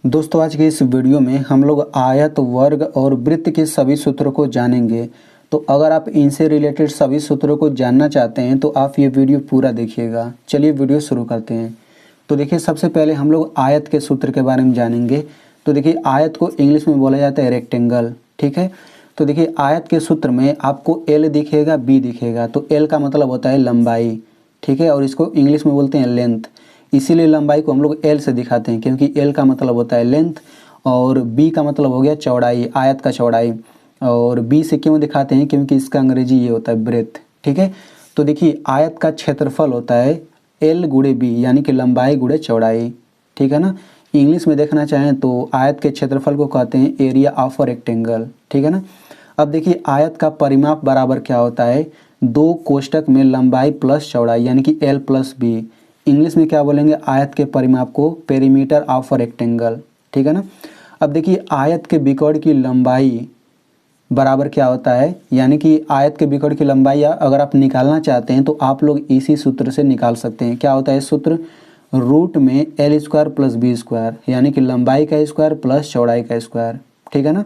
दोस्तों आज के इस वीडियो में हम लोग आयत, वर्ग और वृत्त के सभी सूत्रों को जानेंगे। तो अगर आप इनसे रिलेटेड सभी सूत्रों को जानना चाहते हैं तो आप ये वीडियो पूरा देखिएगा। चलिए वीडियो शुरू करते हैं। तो देखिए सबसे पहले हम लोग आयत के सूत्र के बारे में जानेंगे। तो देखिए आयत को इंग्लिश में बोला जाता है रेक्टेंगल, ठीक है। तो देखिए आयत के सूत्र में आपको एल दिखेगा, बी दिखेगा। तो एल का मतलब होता है लंबाई, ठीक है, और इसको इंग्लिश में बोलते हैं लेंथ। इसीलिए लंबाई को हम लोग एल से दिखाते हैं क्योंकि एल का मतलब होता है लेंथ और बी का मतलब हो गया चौड़ाई, आयत का चौड़ाई। और बी से क्यों दिखाते हैं क्योंकि इसका अंग्रेजी ये होता है ब्रेथ, ठीक है। तो देखिए आयत का क्षेत्रफल होता है एल गुणे बी, यानी कि लंबाई गुणे चौड़ाई, ठीक है ना। इंग्लिश में देखना चाहें तो आयत के क्षेत्रफल को कहते हैं एरिया ऑफ अ रेक्टेंगल, ठीक है ना। अब देखिए आयत का परिमाप बराबर क्या होता है, दो कोष्टक में लंबाई प्लस चौड़ाई, यानी कि एल प्लस बी। इंग्लिश में क्या बोलेंगे, आयत के परिमाप को पेरीमीटर ऑफ अ रेक्टेंगल, ठीक है ना। अब देखिए आयत के विकर्ण की लंबाई बराबर क्या होता है, यानी कि आयत के विकर्ण की लंबाई अगर आप निकालना चाहते हैं तो आप लोग इसी सूत्र से निकाल सकते हैं। क्या होता है सूत्र, रूट में L square plus B square, यानी कि लंबाई का स्क्वायर प्लस चौड़ाई का स्क्वायर, ठीक है ना।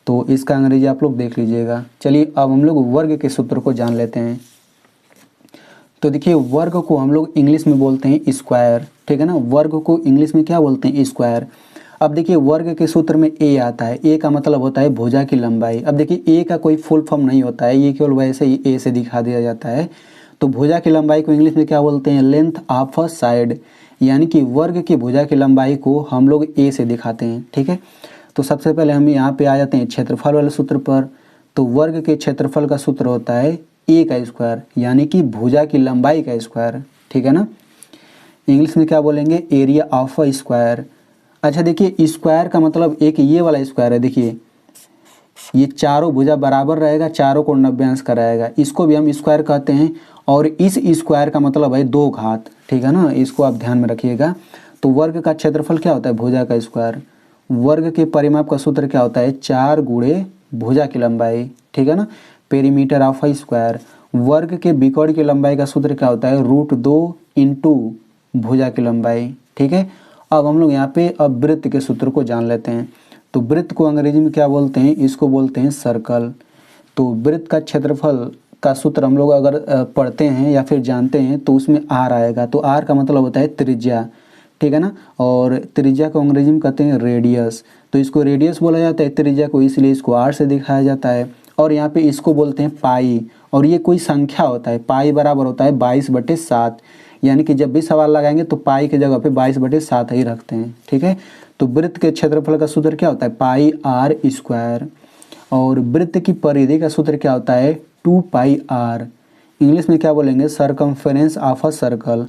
तो इसका अंग्रेजी आप लोग देख लीजिएगा। चलिए अब हम लोग वर्ग के सूत्र को जान लेते हैं। तो देखिए वर्ग को हम लोग इंग्लिश में बोलते हैं स्क्वायर, ठीक है ना। वर्ग को इंग्लिश में क्या बोलते हैं, स्क्वायर। अब देखिए वर्ग के सूत्र में ए आता है, ए का मतलब होता है भुजा की लंबाई। अब देखिए ए का कोई फुल फॉर्म नहीं होता है, ये केवल वैसे ही ए से दिखा दिया जाता है। तो भुजा की लंबाई को इंग्लिश में क्या बोलते हैं, लेंथ ऑफ अ साइड, यानी कि वर्ग की भुजा की लंबाई को हम लोग ए से दिखाते हैं, ठीक है। तो सबसे पहले हम यहाँ पे आ जाते हैं क्षेत्रफल वाले सूत्र पर। तो वर्ग के क्षेत्रफल का सूत्र होता है ए का स्क्वायर, यानी कि भुजा की लंबाई का स्क्वायर, ठीक है ना। इंग्लिश में क्या बोलेंगे, एरिया ऑफ अ स्क्वायर। अच्छा देखिए स्क्वायर का मतलब एक ये वाला स्क्वायर है, देखिए ये चारों भुजा बराबर रहेगा, चारों को 90 अंश का रहेगा, इसको भी हम स्क्वायर कहते हैं। और इस स्क्वायर का मतलब है दो घात, ठीक है ना, इसको आप ध्यान में रखिएगा। तो वर्ग का क्षेत्रफल क्या होता है, भुजा का स्क्वायर। वर्ग के परिमाप का सूत्र क्या होता है, 4 गुणे भुजा की लंबाई, ठीक है ना, पेरीमीटर ऑफ अ स्क्वायर। वर्ग के विकर्ण की लंबाई का सूत्र क्या होता है, √2 इंटू भुजा की लंबाई, ठीक है। अब हम लोग यहाँ पे अब वृत्त के सूत्र को जान लेते हैं। तो वृत्त को अंग्रेजी में क्या बोलते हैं, इसको बोलते हैं सर्कल। तो वृत्त का क्षेत्रफल का सूत्र हम लोग अगर पढ़ते हैं या फिर जानते हैं तो उसमें आर आएगा। तो आर का मतलब होता है त्रिज्या, ठीक है ना। और त्रिज्या को अंग्रेजी में कहते हैं रेडियस। तो इसको रेडियस बोला जाता है त्रिज्या को, इसलिए इसको आर से दिखाया जाता है। और यहाँ पे इसको बोलते हैं पाई, और ये कोई संख्या होता है। पाई बराबर होता है 22/7, यानी कि जब भी सवाल लगाएंगे तो पाई की जगह पे 22/7 ही रखते हैं, ठीक है। तो वृत्त के क्षेत्रफल का सूत्र क्या होता है, पाई आर स्क्वायर। और वृत्त की परिधि का सूत्र क्या होता है, 2 पाई आर। इंग्लिश में क्या बोलेंगे, सरकमफेरेंस ऑफ अ सर्कल।